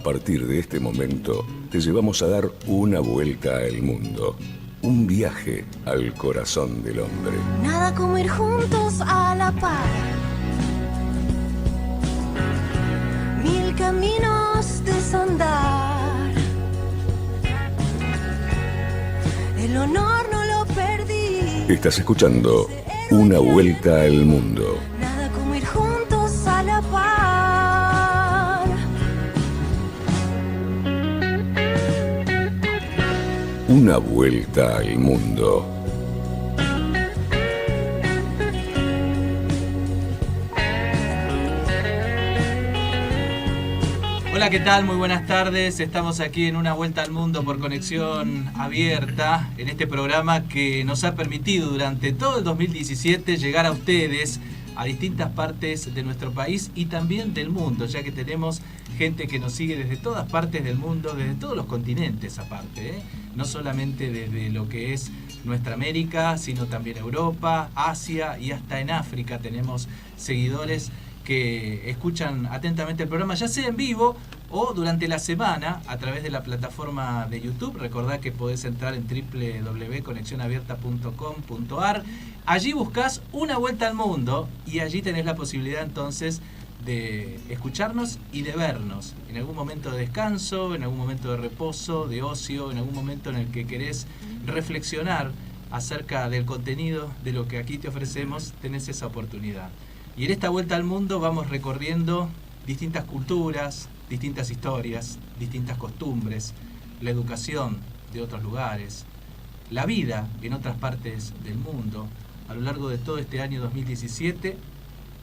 partir de este momento, te llevamos a dar una vuelta al mundo. Un viaje al corazón del hombre. Nada como ir juntos a la par. Mil caminos desandar. El honor no lo perdí. Estás escuchando Una Vuelta al Mundo. Nada como ir juntos a la par. Una Vuelta al Mundo. Hola, ¿qué tal? Muy buenas tardes. Estamos aquí en Una Vuelta al Mundo por conexión abierta en este programa que nos ha permitido durante todo el 2017 llegar a ustedes a distintas partes de nuestro país y también del mundo, ya que tenemos gente que nos sigue desde todas partes del mundo, desde todos los continentes aparte, ¿eh? No solamente desde lo que es nuestra América, sino también Europa, Asia y hasta en África tenemos seguidores que escuchan atentamente el programa, ya sea en vivo o durante la semana a través de la plataforma de YouTube. Recordá que podés entrar en www.conexionabierta.com.ar. Allí buscás Una Vuelta al Mundo y allí tenés la posibilidad entonces de escucharnos y de vernos en algún momento de descanso, en algún momento de reposo, de ocio, en algún momento en el que querés reflexionar acerca del contenido de lo que aquí te ofrecemos. Tenés esa oportunidad. Y en esta vuelta al mundo vamos recorriendo distintas culturas, distintas historias, distintas costumbres, la educación de otros lugares, la vida en otras partes del mundo. A lo largo de todo este año 2017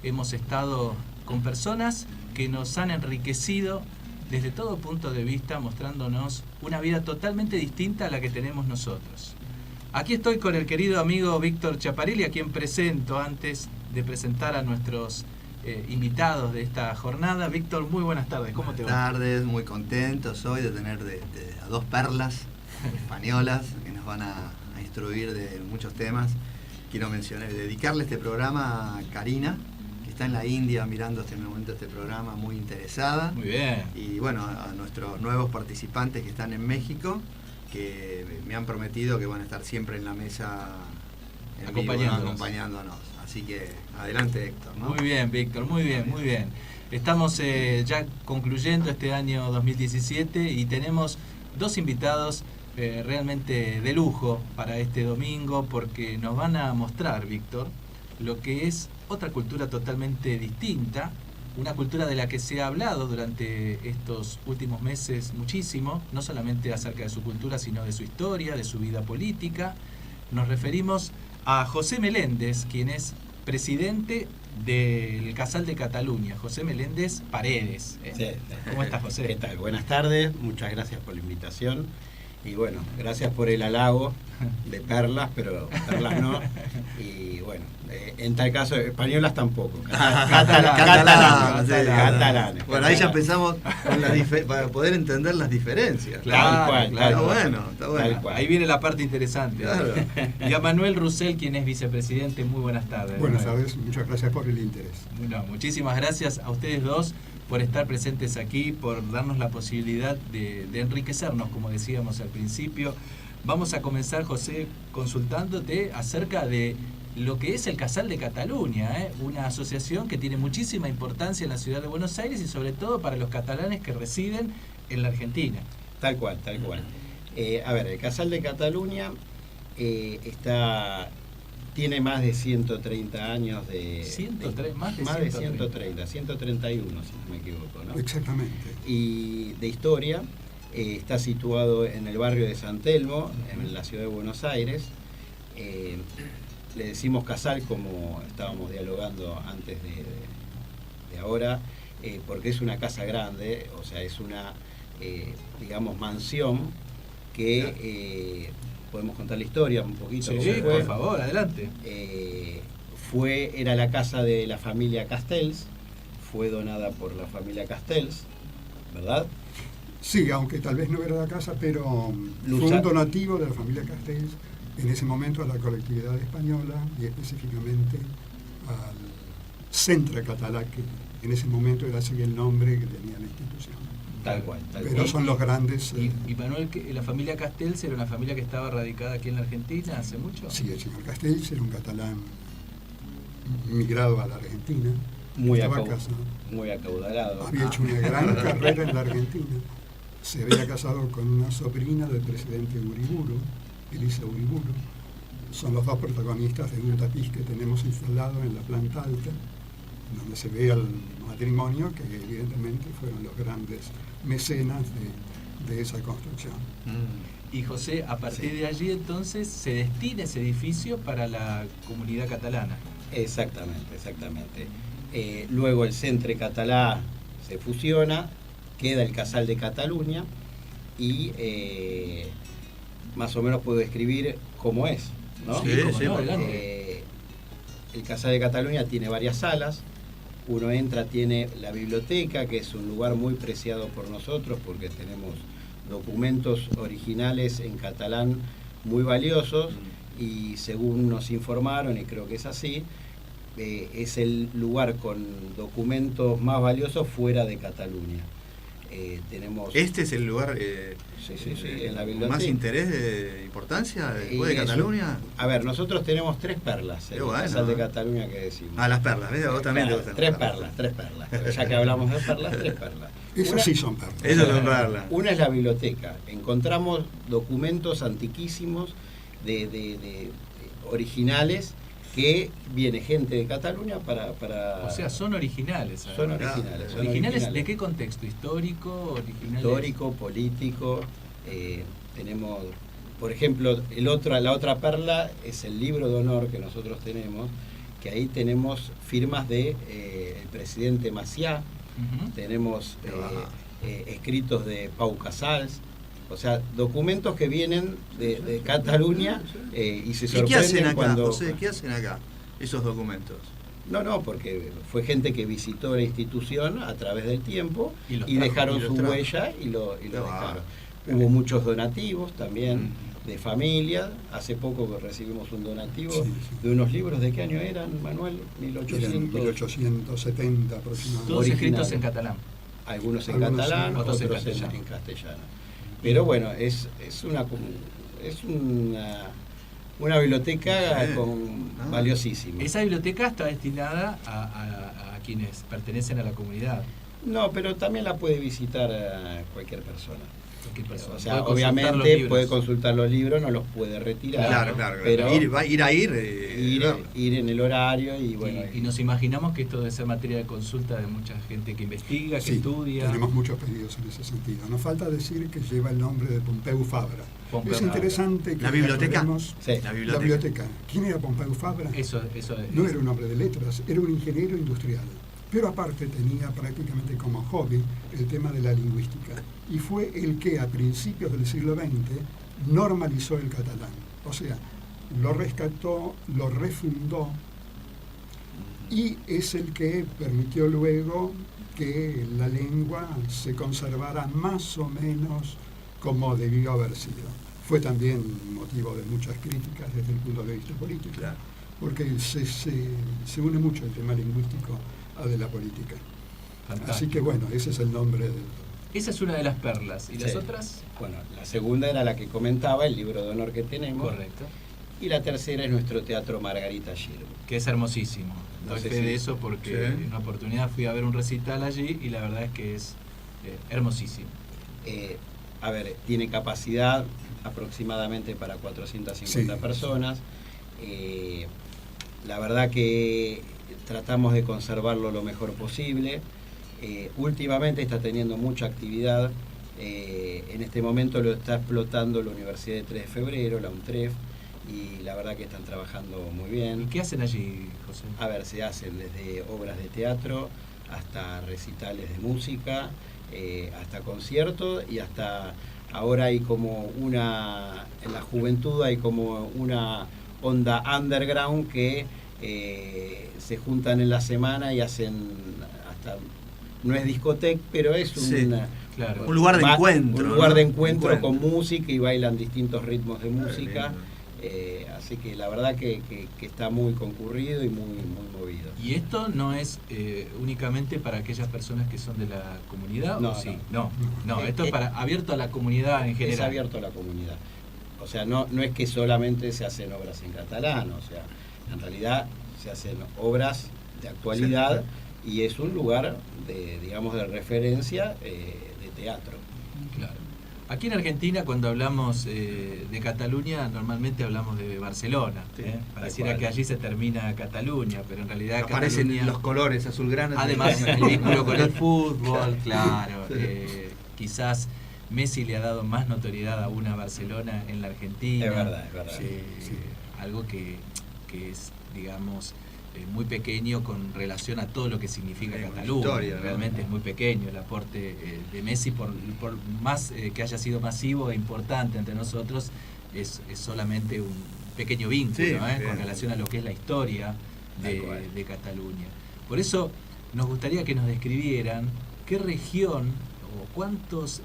hemos estado con personas que nos han enriquecido desde todo punto de vista, mostrándonos una vida totalmente distinta a la que tenemos nosotros. Aquí estoy con el querido amigo Víctor Chiaparelli, a quien presento antes de presentar a nuestros invitados de esta jornada. Víctor, muy buenas tardes, ¿cómo te va? Buenas tardes, muy contento soy de tener a dos perlas españolas que nos van a instruir de muchos temas. Quiero mencionar, dedicarle este programa a Karina, que está en la India mirando este momento este programa, muy interesada. Muy bien. Y bueno, a nuestros nuevos participantes que están en México, que me han prometido que van a estar siempre en la mesa acompañándonos. Así que adelante, Héctor, ¿no? Muy bien, Víctor, muy bien, muy bien. Estamos ya concluyendo este año 2017 y tenemos dos invitados realmente de lujo para este domingo, porque nos van a mostrar, Víctor, lo que es otra cultura totalmente distinta, una cultura de la que se ha hablado durante estos últimos meses muchísimo, no solamente acerca de su cultura, sino de su historia, de su vida política. Nos referimos a José Meléndez, quien es presidente del Casal de Cataluña, José Meléndez Paredes. Sí. ¿Cómo estás, José? ¿Qué tal? Buenas tardes, muchas gracias por la invitación. Y bueno, gracias por el halago de perlas, pero perlas no. Y bueno, en tal caso, españolas tampoco. Catalanes. Bueno, ahí ya empezamos con para poder entender las diferencias. Claro. Está bueno. Ahí viene la parte interesante. Claro. Y a Manuel Rusell, quien es vicepresidente, muy buenas tardes. Buenas tardes, muchas gracias por el interés. Bueno, muchísimas gracias a ustedes dos por estar presentes aquí, por darnos la posibilidad de enriquecernos, como decíamos al principio. Vamos a comenzar, José, consultándote acerca de lo que es el Casal de Cataluña, una asociación que tiene muchísima importancia en la ciudad de Buenos Aires y sobre todo para los catalanes que residen en la Argentina. Tal cual. A ver, el Casal de Cataluña tiene más de 130 años de... Más de 131, si no me equivoco, ¿no? Exactamente. Y de historia, está situado en el barrio de San Telmo, en la ciudad de Buenos Aires. Le decimos casal, como estábamos dialogando antes de ahora, porque es una casa grande, o sea, es una, digamos, mansión que... podemos contar la historia un poquito. Sí, por favor, adelante. Era la casa de la familia Castells, fue donada por la familia Castells, ¿verdad? Sí, aunque tal vez no era la casa, pero fue un donativo de la familia Castells en ese momento a la colectividad española y específicamente al Centre Català, que en ese momento era así el nombre que tenía la institución. Tal cual. Pero son los grandes. ¿Y Manuel, la familia Castells era una familia que estaba radicada aquí en la Argentina hace mucho? Sí, el señor Castells era un catalán migrado a la Argentina. Muy estaba casado. Muy acaudalado. Había hecho una gran carrera en la Argentina. Se había casado con una sobrina del presidente Uriburu, Elisa Uriburu. Son los dos protagonistas de un tapiz que tenemos instalado en la planta alta, donde se ve el matrimonio, que evidentemente fueron los grandes mecenas de esa construcción. Y José, a partir de allí entonces se destina ese edificio para la comunidad catalana. Exactamente. Luego el Centre Català se fusiona, queda el Casal de Cataluña y más o menos puedo describir cómo es, ¿no? Sí, no, el Casal de Cataluña tiene varias salas. Uno entra, tiene la biblioteca, que es un lugar muy preciado por nosotros porque tenemos documentos originales en catalán muy valiosos y según nos informaron, y creo que es así, es el lugar con documentos más valiosos fuera de Cataluña. Tenemos... ¿Este es el lugar sí, en la biblioteca. con más interés de importancia después de Cataluña? A ver, nosotros tenemos 3 perlas en el Casal de Cataluña que decimos. Las perlas, ¿ves? Vos también te gustan. 3 perlas. Ya que hablamos de perlas, 3 perlas. Esas sí son perlas. Esas son perlas. Una es la biblioteca. Encontramos documentos antiquísimos de originales que viene gente de Cataluña para... O sea, son originales. Son originales. ¿Originales de qué contexto? ¿Histórico? ¿Originales? Histórico, político. Tenemos, por ejemplo, la otra perla es el libro de honor que nosotros tenemos, que ahí tenemos firmas de el presidente Macià, tenemos escritos de Pau Casals. O sea, documentos que vienen de Cataluña y se sorprenden. ¿Y qué hacen acá, cuando... José? ¿Qué hacen acá esos documentos? No, porque fue gente que visitó la institución a través del tiempo y trajo, dejaron su huella y lo dejaron. Hubo muchos donativos también de familia. Hace poco recibimos un donativo de unos libros. ¿De qué año eran, Manuel? 1870 aproximadamente. Todos escritos en catalán. Algunos en catalán, otros en castellano. Pero bueno, es una biblioteca valiosísima. Esa biblioteca está destinada a quienes pertenecen a la comunidad. No, pero también la puede visitar cualquier persona. O sea, puede obviamente puede consultar los libros, no los puede retirar. Claro. Pero ir en el horario y bueno. Y nos imaginamos que esto debe ser materia de consulta de mucha gente que investiga, que estudia. Tenemos muchos pedidos en ese sentido. Nos falta decir que lleva el nombre de Pompeu Fabra. Es interesante que la biblioteca. La biblioteca. ¿Quién era Pompeu Fabra? Eso no era un hombre de letras, era un ingeniero industrial. Pero aparte tenía prácticamente como hobby el tema de la lingüística. Y fue el que a principios del siglo XX normalizó el catalán. O sea, lo rescató, lo refundó y es el que permitió luego que la lengua se conservara más o menos como debió haber sido. Fue también motivo de muchas críticas desde el punto de vista político, porque se une mucho el tema lingüístico a de la política. Fantástico. Así que bueno, ese es el nombre del... Esa es una de las perlas. ¿Y las otras? Bueno, la segunda era la que comentaba, el libro de honor que tenemos. Correcto. Y la tercera es nuestro Teatro Margarita Girgu. Que es hermosísimo. Doy fe de eso porque en una oportunidad fui a ver un recital allí y la verdad es que es hermosísimo. A ver, tiene capacidad aproximadamente para 450 personas. La verdad que tratamos de conservarlo lo mejor posible. Últimamente está teniendo mucha actividad. En este momento lo está explotando la Universidad de 3 de Febrero, la UNTREF, y la verdad que están trabajando muy bien. ¿Y qué hacen allí, José? A ver, se hacen desde obras de teatro hasta recitales de música, hasta conciertos y hasta ahora hay como en la juventud hay como una onda underground que se juntan en la semana y hacen hasta, no es discoteca, pero es un lugar de encuentro. Un lugar de encuentro con música y bailan distintos ritmos de música. Así que la verdad que está muy concurrido y muy movido. ¿Y esto no es únicamente para aquellas personas que son de la comunidad? No, ¿o sí? No, esto es para abierto a la comunidad en general. Es abierto a la comunidad. O sea, no es que solamente se hacen obras en catalán, o sea, en realidad se hacen obras de actualidad y es un lugar de referencia de teatro. Claro. Aquí en Argentina, cuando hablamos de Cataluña, normalmente hablamos de Barcelona. Sí, pareciera que allí se termina Cataluña, pero en realidad aparecen Cataluña, los colores azulgranas. además el vínculo con el fútbol, claro. Quizás Messi le ha dado más notoriedad aún a Barcelona en la Argentina. Es verdad. Sí. Algo que es, digamos, muy pequeño con relación a todo lo que significa Cataluña. Historia, ¿no? Realmente es muy pequeño el aporte de Messi, por más que haya sido masivo e importante entre nosotros, es solamente un pequeño vínculo con relación a lo que es la historia de Cataluña. Por eso nos gustaría que nos describieran qué región o cuántos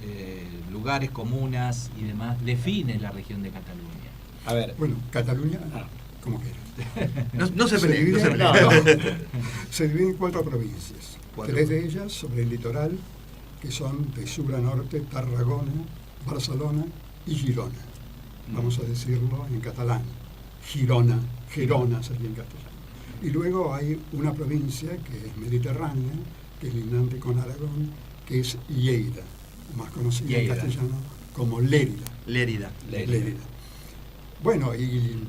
lugares, comunas y demás define la región de Cataluña. A ver. Bueno, Cataluña, como quieras. No se peleen. Se divide en 4 provincias. 3 de ellas sobre el litoral, que son de sur a norte Tarragona, Barcelona y Girona. Vamos a decirlo en catalán. Girona sería en castellano. Y luego hay una provincia que es mediterránea, que es lindante con Aragón, que es Lleida, más conocida en castellano como Lérida. Bueno, y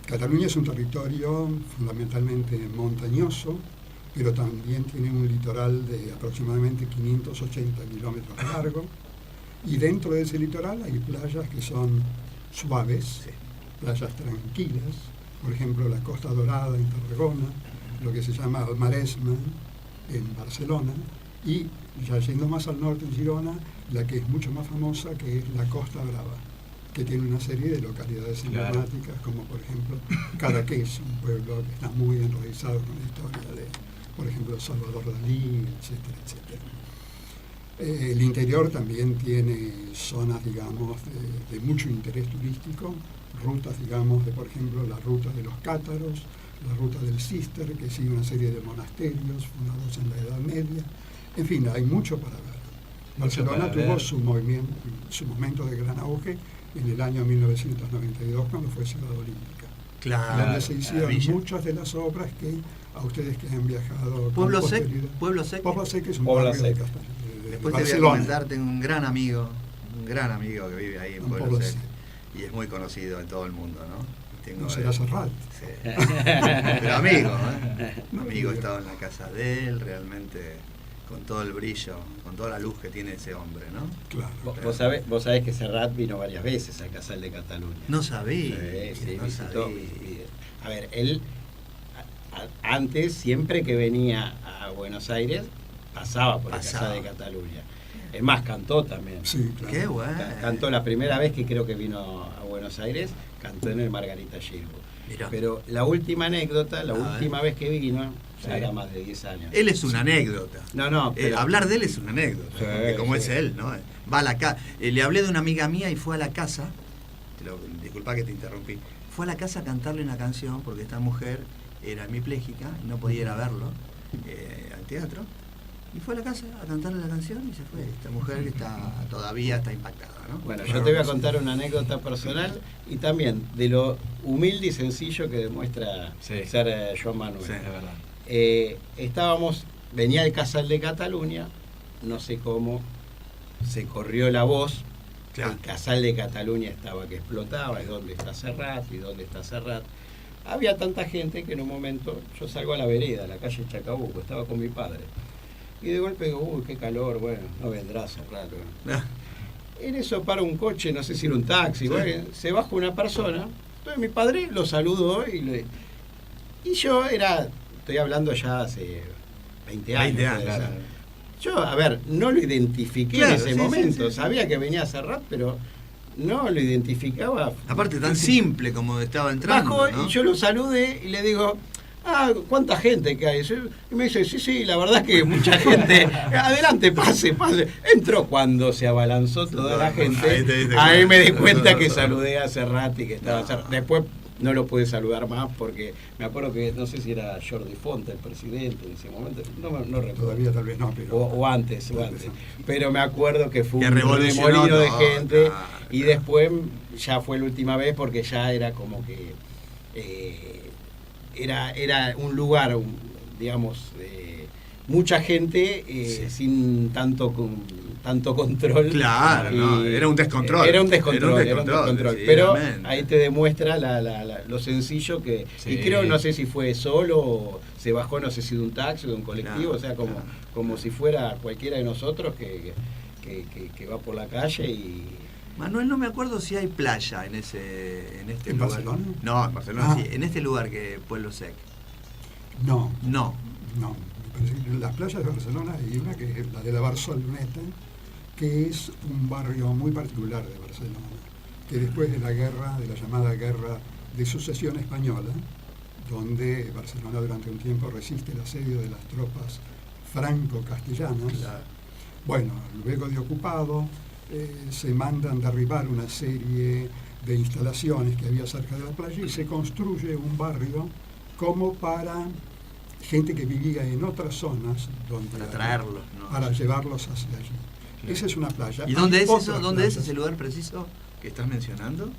Cataluña es un territorio fundamentalmente montañoso, pero también tiene un litoral de aproximadamente 580 kilómetros de largo, y dentro de ese litoral hay playas que son suaves, playas tranquilas, por ejemplo la Costa Dorada en Tarragona, lo que se llama el Maresme en Barcelona, y ya yendo más al norte en Girona, la que es mucho más famosa, que es la Costa Brava, que tiene una serie de localidades emblemáticas, como por ejemplo Cadaqués, un pueblo que está muy enraizado con la historia de, por ejemplo, Salvador Dalí, etcétera, etcétera. El interior también tiene zonas, digamos, de mucho interés turístico, rutas, digamos, de, por ejemplo, la ruta de los cátaros, la ruta del Cister, que sigue una serie de monasterios fundados en la Edad Media. En fin, hay mucho para ver. Barcelona tuvo su momento de gran auge en el año 1992, cuando fue Ciudad Olímpica. Claro. Donde se hicieron muchas de las obras que a ustedes que han viajado... Pueblo Sec es un barrio de Castellón. Después te voy a comentar, tengo un gran amigo que vive ahí en Pueblo Sec. Y es muy conocido en todo el mundo, ¿no? No será Serrat. Sí. Pero amigo, he estado en la casa de él, realmente con todo el brillo, con toda la luz que tiene ese hombre, ¿no? Claro. Vos sabés que Serrat vino varias veces al Casal de Cataluña. No sabía. Sí, visitó. A ver, él antes, siempre que venía a Buenos Aires, pasaba por el Casal de Cataluña. Es más, cantó también. Sí, claro. Qué bueno. Cantó la primera vez que creo que vino a Buenos Aires, cantó en el Margarita Gilbo. Pero la última anécdota, última vez que vino, ya era más de 10 años. Él es una anécdota. No, pero... hablar de él es una anécdota. Porque como es él, ¿no? Va a la casa. Le hablé de una amiga mía y fue a la casa. Disculpa que te interrumpí. Fue a la casa a cantarle una canción porque esta mujer era hemipléjica y no podía ir a verlo al teatro. Y fue a la casa a cantarle la canción y se fue. Esta mujer que todavía está impactada, ¿no? Bueno, yo te voy a contar una anécdota personal y también de lo humilde y sencillo que demuestra ser Joan Manuel. Sí, es verdad. Venía el Casal de Cataluña, no sé cómo, se corrió la voz, el Casal de Cataluña estaba que explotaba, y dónde está Serrat, y dónde está Serrat. Había tanta gente que en un momento yo salgo a la vereda, a la calle Chacabuco, estaba con mi padre. Y de golpe digo, uy, qué calor, bueno, no vendrá Serrat. En eso para un coche, no sé si era un taxi, bueno, se baja una persona. Entonces mi padre lo saludó y yo estoy hablando ya hace 20 años. Claro. Yo, a ver, no lo identifiqué en ese momento. Sabía que venía Serrat, pero no lo identificaba. Aparte tan simple como estaba entrando. Bajó, ¿no? y yo lo saludé y le digo, ¿cuánta gente que hay? Y me dice, sí, la verdad que mucha gente. Adelante, pase. Entró cuando se abalanzó toda la gente. Ahí me di cuenta que saludé a Cerrati, que estaba cerrado. Después no lo pude saludar más porque me acuerdo que no sé si era Jordi Fonte el presidente en ese momento, no recuerdo. Todavía tal vez no, pero... O antes. Pero me acuerdo que fue que un remolino de gente y claro. después ya fue la última vez porque ya era como que era un lugar, digamos, mucha gente sin tanto control. Claro, no, era un descontrol. Era un descontrol. Pero ahí te demuestra lo sencillo que... Sí. Y creo, no sé si fue solo o se bajó, no sé si de un taxi o de un colectivo, Claro, o sea, como si fuera cualquiera de nosotros que va por la calle y... Manuel, no me acuerdo si hay playa en este ¿En lugar. Barcelona? No, en Barcelona Ah. sí. En este lugar que Pueblo Sec. No, No. me parece que en las playas de Barcelona hay una que es la de la Barceloneta, que es un barrio muy particular de Barcelona, que después de la llamada guerra de sucesión española, donde Barcelona durante un tiempo resiste el asedio de las tropas franco-castellanas, Claro. bueno, luego de ocupado, se mandan derribar una serie de instalaciones que había cerca de la playa y se construye un barrio como para gente que vivía en otras zonas donde Para traerlos, ¿no? para llevarlos hacia allí. Esa es una playa. ¿Y dónde Hay es eso? otras ¿Dónde es playas. ese lugar preciso que estás mencionando?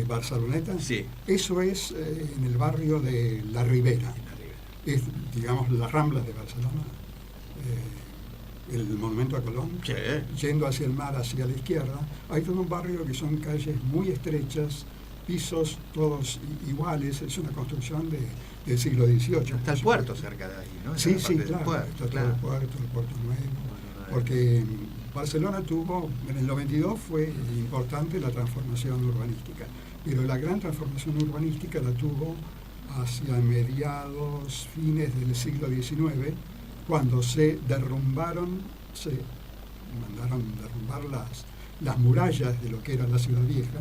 Barceloneta. Sí. Eso es en el barrio de La Ribera. Es, digamos, las Ramblas de Barcelona. El Monumento a Colón. Sí. Yendo hacia el mar, hacia la izquierda. Hay todo un barrio que son calles muy estrechas, pisos todos iguales. Es una construcción del siglo XVIII. Está el puerto cerca de ahí, ¿no? Sí, Esa sí, parte del claro. puerto, Está claro. todo el Puerto Nuevo. Porque Barcelona tuvo, en el 92 fue importante la transformación urbanística, pero la gran transformación urbanística la tuvo hacia mediados, fines del siglo XIX, cuando se mandaron derrumbar las murallas de lo que era la ciudad vieja,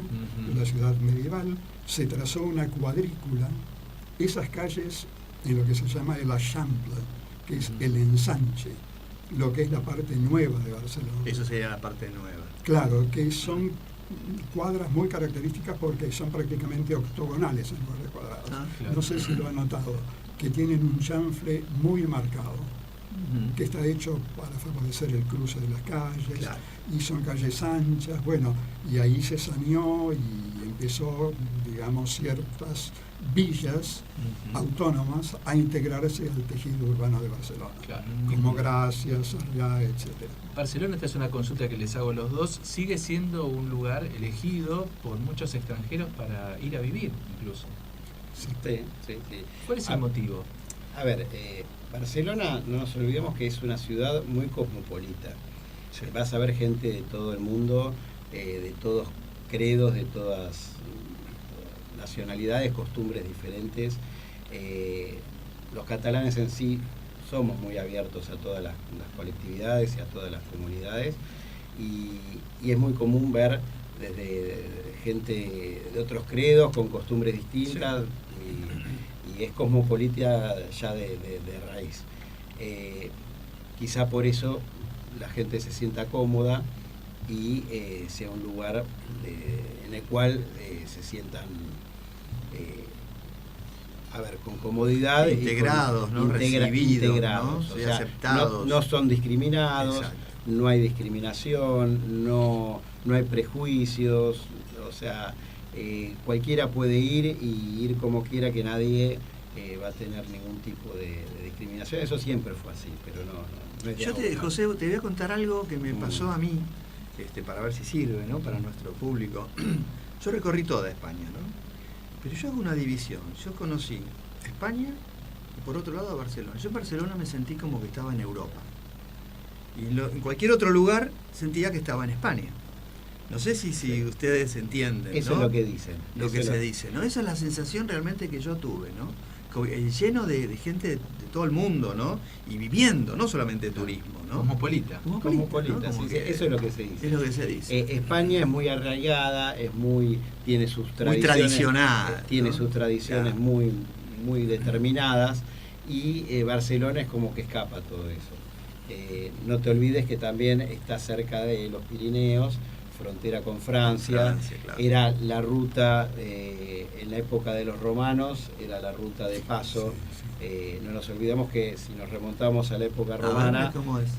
de la ciudad medieval, se trazó una cuadrícula, esas calles en lo que se llama el Eixample, que es el ensanche, lo que es la parte nueva de Barcelona. Eso sería la parte nueva. Claro, que son cuadras muy características porque son prácticamente octogonales en lugar de cuadrados. Ah, claro. No sé si lo han notado, que tienen un chanfle muy marcado, que está hecho para favorecer el cruce de las calles, Claro. y son calles anchas, bueno, y ahí se saneó y empezó, digamos, ciertas villas autónomas a integrarse al tejido urbano de Barcelona, Claro. como Gracia, Sarriá, etcétera. Barcelona, esta es una consulta que les hago a los dos, sigue siendo un lugar elegido por muchos extranjeros para ir a vivir, incluso. Sí. ¿Cuál es el motivo? A ver, Barcelona, no nos olvidemos que es una ciudad muy cosmopolita. Vas a ver gente de todo el mundo, de todos credos, de todas nacionalidades, costumbres diferentes. Los catalanes en sí somos muy abiertos a todas las colectividades y a todas las comunidades y es muy común ver desde gente de otros credos con costumbres distintas y es cosmopolita ya de raíz. Quizá por eso la gente se sienta cómoda y sea un lugar en el cual se sientan con comodidad Integrados, ¿no? Recibidos, integrados, ¿no? o Sí, sea, aceptados. no son discriminados. Exacto. No hay discriminación, no hay prejuicios, o sea, cualquiera puede ir y ir como quiera, que nadie va a tener ningún tipo de discriminación. Eso siempre fue así, pero no es de ahora. José, te voy a contar algo que me pasó a mí, para ver si sirve, ¿no? Para nuestro público. Yo recorrí toda España, ¿no? Pero yo hago una división. Yo conocí España y por otro lado a Barcelona. Yo en Barcelona me sentí como que estaba en Europa. Y en cualquier otro lugar sentía que estaba en España. No sé si ustedes entienden, Eso ¿no? es lo que dicen. Lo que se dice, ¿no? Esa es la sensación realmente que yo tuve, ¿no? Lleno de gente de todo el mundo, ¿no? Y viviendo, no solamente turismo, ¿no? Cosmopolita. Cosmopolita, ¿no? Como sí, que eso es lo que se dice. Es lo que se dice. España es muy arraigada, tiene sus tradiciones, Muy tradicional, tiene ¿no? sus tradiciones Claro. muy determinadas. y Barcelona es como que escapa todo eso. No te olvides que también está cerca de los Pirineos, frontera con Francia, claro. Era la ruta, en la época de los romanos, era la ruta de paso. No nos olvidemos que si nos remontamos a la época romana, ¿cómo es?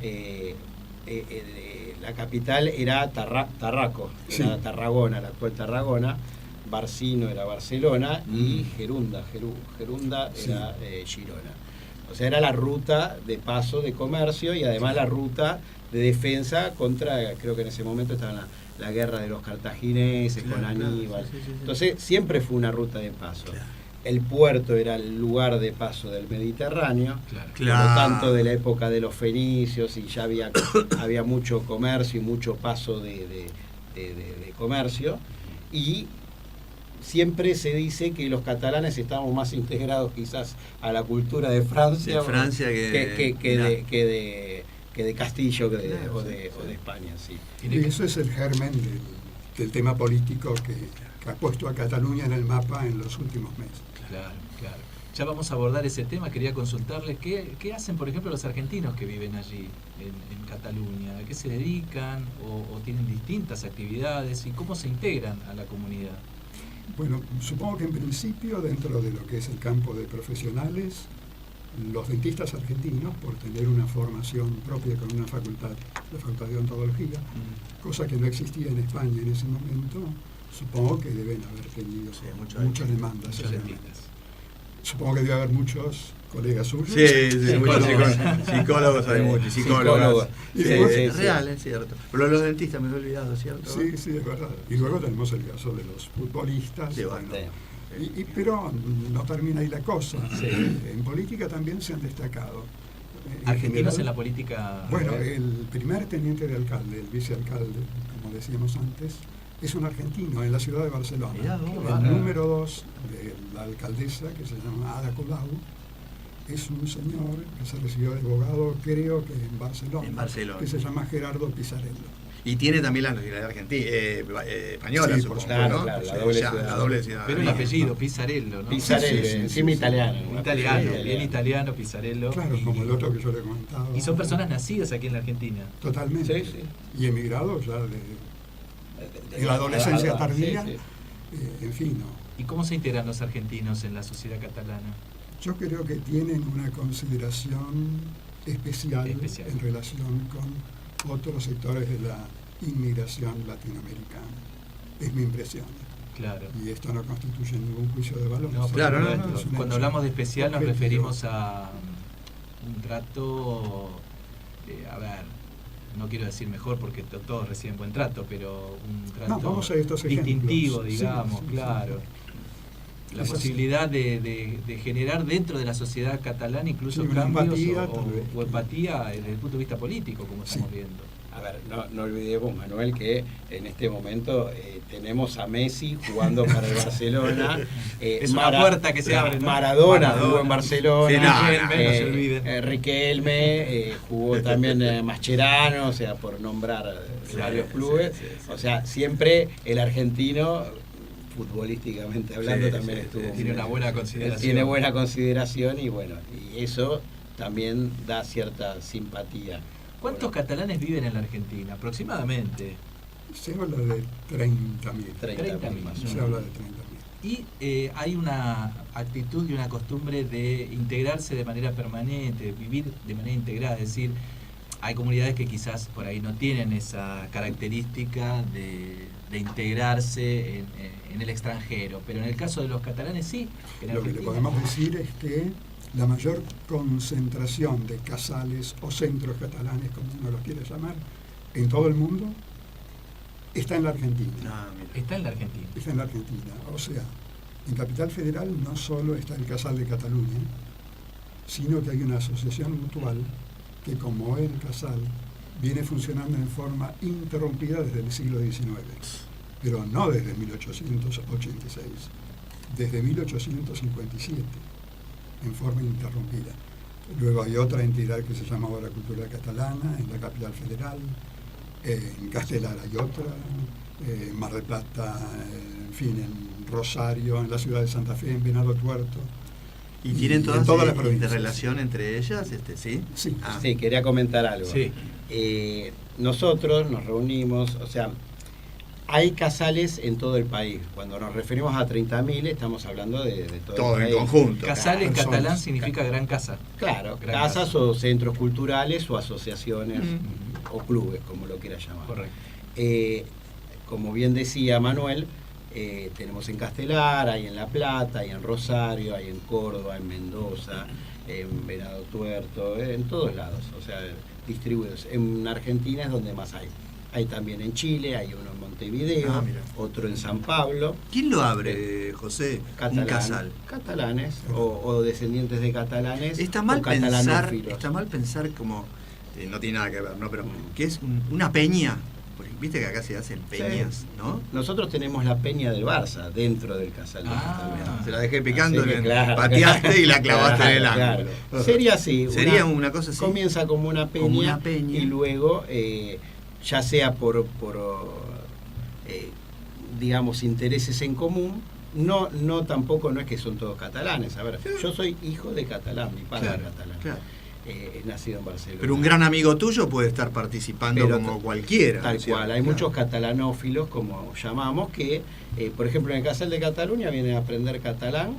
La capital era Tarraco, era Tarragona, la actual Tarragona. Barcino era Barcelona y Gerunda era Girona. O sea, era la ruta de paso de comercio y además la ruta de defensa contra, creo que en ese momento estaba la guerra de los cartagineses con Aníbal. Entonces siempre fue una ruta de paso. El puerto era el lugar de paso del Mediterráneo, por lo tanto de la época de los fenicios, y ya había mucho comercio y mucho paso de comercio, y siempre se dice que los catalanes estamos más integrados quizás a la cultura de Francia, que de Castillo o de España. Sí. Y eso es el germen del tema político que ha puesto a Cataluña en el mapa en los últimos meses. Claro. Ya vamos a abordar ese tema. Quería consultarles qué hacen, por ejemplo, los argentinos que viven allí, en Cataluña. ¿A qué se dedican o tienen distintas actividades y cómo se integran a la comunidad? Bueno, supongo que en principio, dentro de lo que es el campo de profesionales, los dentistas argentinos, por tener una formación propia con una facultad, la Facultad de Odontología, cosa que no existía en España en ese momento, supongo que deben haber tenido muchas demandas. Supongo que debe haber muchos colegas suyos. Sí, muchos psicólogos hay muchos, psicólogas. Es real, es cierto. Pero los dentistas me he olvidado, ¿cierto? Sí, es verdad. Y luego tenemos el caso de los futbolistas. Sí, bueno, pero no termina ahí la cosa. En política también se han destacado. ¿Argentinos en la política? Bueno, el primer teniente de alcalde, el vicealcalde, como decíamos antes, es un argentino en la ciudad de Barcelona. El número 2 de la alcaldesa, que se llama Ada Colau, es un señor que se recibió de abogado, creo que en Barcelona, que se llama Gerardo Pisarello. Y tiene también la nacionalidad argentina, española, sí, supongo, por ¿no? Claro, la doble ciudad. Pero el apellido, Pisarello, ¿no? Pisarello, encima italiano. Bien italiano, Pisarello. Claro, como el otro que yo le comentaba. Y son personas nacidas aquí en la Argentina. Totalmente. Sí. Y emigrados ya de la adolescencia tardía. En fin, ¿no? ¿Y cómo se integran los argentinos en la sociedad catalana? Yo creo que tienen una consideración especial en relación con otros sectores de la inmigración latinoamericana. Es mi impresión. Claro. Y esto no constituye ningún juicio de valor. No, claro, no. Cuando hablamos de especial nos referimos a un trato, no quiero decir mejor porque todos reciben buen trato, pero un trato vamos a estos distintivo, ejemplos. digamos, Sí, claro. La es posibilidad de generar dentro de la sociedad catalana incluso una cambios empatía, o empatía desde el punto de vista político, como estamos viendo. A ver, no olvidemos, Manuel, que en este momento tenemos a Messi jugando para el Barcelona. Es una puerta que se abre, ¿no? Maradona jugó en Barcelona. Sí, no se olviden. Riquelme jugó también Mascherano, o sea, por nombrar varios clubes. Sí. O sea, siempre el argentino, futbolísticamente hablando, también estuvo. Tiene una buena consideración. Tiene buena consideración y bueno, y eso también da cierta simpatía. ¿Cuántos catalanes viven en la Argentina aproximadamente? Se habla de 30.000. 30.000 más o menos. Se habla de 30.000. Y hay una actitud y una costumbre de integrarse de manera permanente, vivir de manera integrada, es decir, hay comunidades que quizás por ahí no tienen esa característica de integrarse en el extranjero, pero en el caso de los catalanes sí. Lo que le podemos decir es que la mayor concentración de casales o centros catalanes, como uno los quiere llamar, en todo el mundo, está en la Argentina. Está en la Argentina. Está en la Argentina. O sea, en Capital Federal no solo está el Casal de Cataluña, sino que hay una asociación mutual que, como el Casal, viene funcionando en forma interrumpida desde el siglo XIX, pero no desde 1886, desde 1857. En forma interrumpida. Luego hay otra entidad que se llama ahora Cultura Catalana, en la Capital Federal, en Castelar hay otra, en Mar del Plata, en fin, en Rosario, en la ciudad de Santa Fe, en Venado Tuerto. ¿Y tienen en todas todas las provincias. interrelación entre ellas? ¿Sí? Sí. Ah. Sí, quería comentar algo. Sí. Nosotros nos reunimos, o sea, hay casales en todo el país. Cuando nos referimos a 30.000 estamos hablando de todo Todo el en país. conjunto. Casal en Personas. catalán significa gran casa. Claro, Gran casas casa. o centros culturales o asociaciones Ujú. o clubes, como lo quiera llamar. Correcto. Como bien decía Manuel, tenemos en Castelar, hay en La Plata, hay en Rosario, hay en Córdoba, en Mendoza, en Venado Tuerto, en todos lados, o sea, distribuidos. En Argentina es donde más hay. Hay también en Chile, hay uno en Montevideo, Ah, mira. otro en San Pablo. ¿Quién lo abre, José? Un casal. Catalanes o descendientes de catalanes. Está o mal catalanófilos. pensar como, no tiene nada que ver, ¿no? Pero que es una peña, porque viste que acá se hacen peñas, Sí. ¿no? Nosotros tenemos la peña del Barça dentro del casal de Cataluña. Se la dejé picando, Así que, le claro, pateaste y la clavaste en el claro, ángulo. claro. Sería así. Sería una cosa así. Comienza como una peña, Como una peña. y luego, ya sea por digamos, intereses en común, no tampoco no es que son todos catalanes. A ver, yo soy hijo de catalán, mi padre Claro, es catalán. claro. Nacido en Barcelona. Pero un gran amigo tuyo puede estar participando Pero como cualquiera. Tal ¿no es cierto? cual, hay muchos catalanófilos, como llamamos, que, por ejemplo, en el Casal de Cataluña vienen a aprender catalán,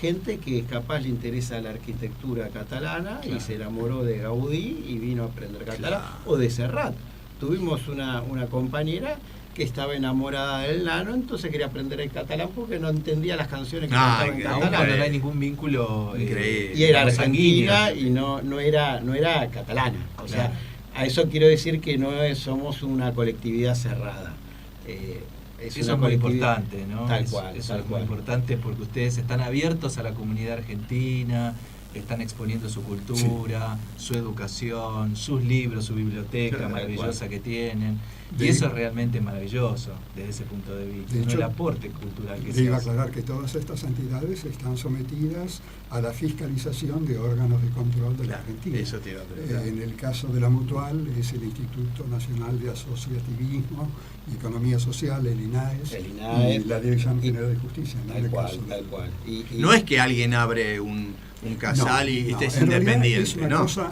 gente que capaz le interesa la arquitectura catalana y se enamoró de Gaudí y vino a aprender catalán, Claro. o de Serrat. Tuvimos una compañera que estaba enamorada del nano, entonces quería aprender el catalán porque no entendía las canciones que Ah, cantaban en que Aún catalán. cuando no hay ningún vínculo Increíble. Y era sanguíneo. argentina y no era catalana. O sea, Claro. a eso quiero decir que somos una colectividad cerrada. Eso es muy importante, ¿no? Tal Eso cual, es tal muy cual. importante porque ustedes están abiertos a la comunidad argentina, están exponiendo su cultura, su educación, sus libros, su biblioteca Claro, maravillosa que tienen. Y De- eso es realmente maravilloso desde ese punto de vista, De ¿no? hecho, el aporte cultural que Le se iba a hace. aclarar que todas estas entidades están sometidas a la fiscalización de órganos de control de la Claro, Argentina. eso te iba a preguntar. En el caso de la Mutual es el Instituto Nacional de Asociativismo y Economía Social, el INAES, El INAES, y la Dirección y- General de Justicia. en Tal el cual, caso de- tal cual. Y- No es que alguien abre un casal y No, estés en realidad independiente, es una ¿no? cosa-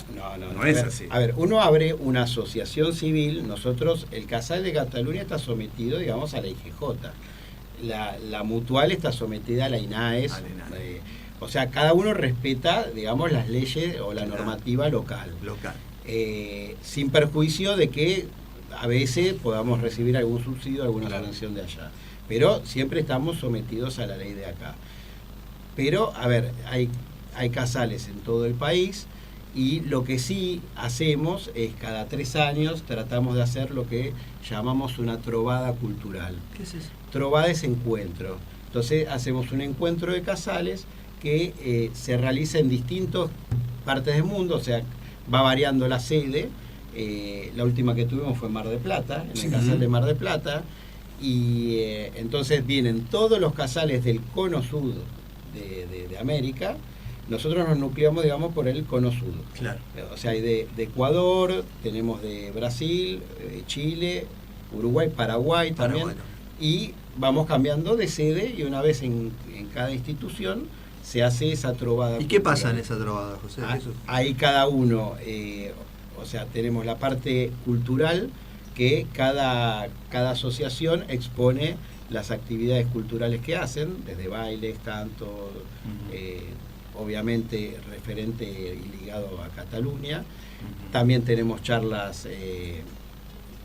No es a ver, así. A ver, uno abre una asociación civil, nosotros, el Casal de Cataluña está sometido, digamos, a la IGJ. La Mutual está sometida a la INAES. A la INAES. O sea, cada uno respeta, digamos, las leyes o la Claro. normativa local. Local. Sin perjuicio de que a veces podamos recibir algún subsidio, alguna Claro. subvención de allá. Pero siempre estamos sometidos a la ley de acá. Pero, a ver, hay casales en todo el país y lo que sí hacemos es cada 3 años tratamos de hacer lo que llamamos una trovada cultural. ¿Qué es eso? Trovada es encuentro. Entonces hacemos un encuentro de casales que se realiza en distintas partes del mundo, o sea, va variando la sede. La última que tuvimos fue en Mar del Plata, en el Sí. Casal de Mar del Plata, y entonces vienen todos los casales del cono sur de América. Nosotros nos nucleamos, digamos, por el cono sur. Claro. O sea, hay de Ecuador, tenemos de Brasil, Chile, Uruguay, Paraguay también. Paraguay. Y vamos cambiando de sede y una vez en cada institución se hace esa trovada. ¿Y qué pasa en cultural. esa trovada, José? Ah, Eso- Ahí cada uno, o sea, tenemos la parte cultural que cada asociación expone las actividades culturales que hacen, desde bailes, canto, obviamente referente y ligado a Cataluña. También tenemos charlas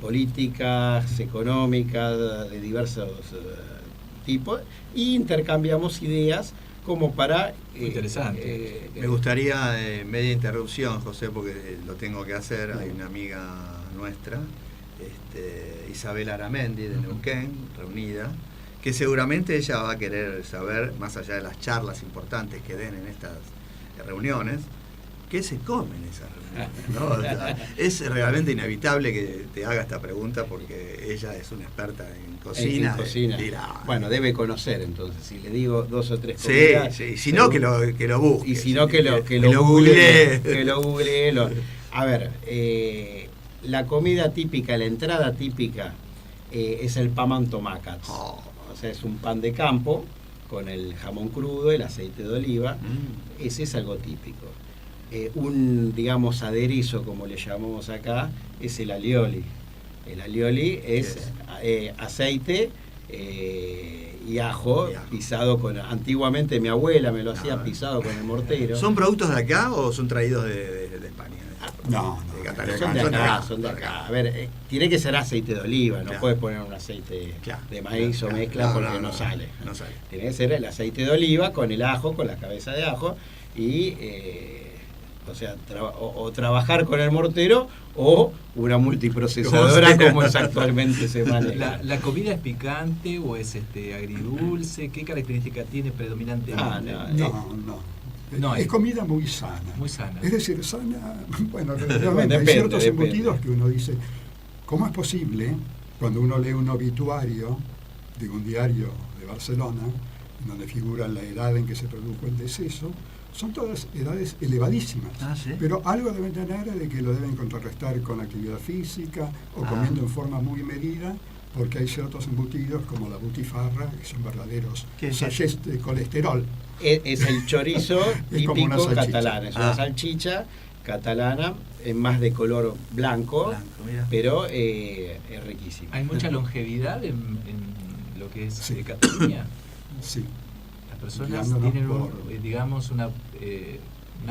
políticas, económicas, de diversos tipos, y intercambiamos ideas como para... Interesante. Me gustaría, media interrupción, José, porque lo tengo que hacer. Hay una amiga nuestra, Isabel Aramendi, de Neuquén, reunida, que seguramente ella va a querer saber, más allá de las charlas importantes que den en estas reuniones, qué se come en esas reuniones, ¿no? O sea, es realmente inevitable que te haga esta pregunta porque ella es una experta en cocina. En cocina. y la- Bueno, debe conocer entonces. Si le digo 2 o 3 Sí, comidas, sí, si no que lo busque. y si no que lo googlee. que lo googlee. A ver, la comida típica, la entrada típica es el pan amb tomàquets. Oh. O sea, es un pan de campo con el jamón crudo, el aceite de oliva. Ese es algo típico. Un, digamos, aderezo, como le llamamos acá, es el alioli. El alioli es aceite y ajo pisado con... Antiguamente mi abuela me lo hacía pisado con el mortero. ¿Son productos de acá o son traídos de España? No, De Cataluña. Son de acá. A ver, tiene que ser aceite de oliva, no Claro. puedes poner un aceite Claro. de maíz o Claro. mezcla porque no sale. No sale. Tiene que ser el aceite de oliva con el ajo, con la cabeza de ajo y... o sea, o trabajar con el mortero o una multiprocesadora como es actualmente se maneja. ¿La comida es picante o es agridulce? ¿Qué característica tiene predominantemente? No, es comida muy sana. Muy sana. Es decir, sana, bueno, relativamente. Hay ciertos embutidos que uno dice, ¿cómo es posible cuando uno lee un obituario de un diario de Barcelona, en donde figura la edad en que se produjo el deceso? Son todas edades elevadísimas, ¿Sí? pero algo deben tener de que lo deben contrarrestar con actividad física o comiendo en forma muy medida, porque hay ciertos embutidos como la butifarra, que son verdaderos sachets de colesterol. Es el chorizo Es como una típico salchicha. catalán, es una salchicha catalana, es más de color blanco, mira. pero es riquísimo. ¿Hay mucha longevidad en lo que es Cataluña? Sí. Las personas Guiándonos tienen por- digamos una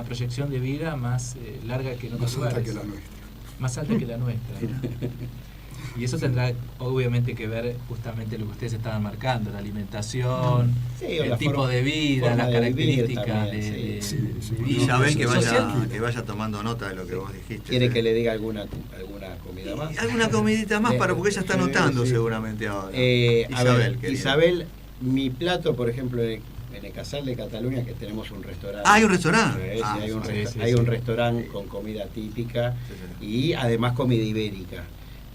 proyección de vida más larga que en otros Más alta lugares. que la nuestra. Más alta que la nuestra. Y eso tendrá obviamente que ver justamente lo que ustedes estaban marcando, la alimentación, Sí, o el la tipo forma- de vida, forma las de vivir características también, de sí, sí. vida. Y ya ven que Social. vaya tomando nota de lo que vos dijiste. ¿Quiere ¿sí? que le diga alguna comida más? Alguna comidita más para porque ella está anotando Sí. seguramente ahora. A ver, querida. Isabel, mi plato, por ejemplo, en el Casal de Cataluña, que tenemos un restaurante. Ah, hay un restaurante. Sí, Ah, hay un, sí, sí, hay sí. un restaurante con comida típica Sí, y además comida ibérica.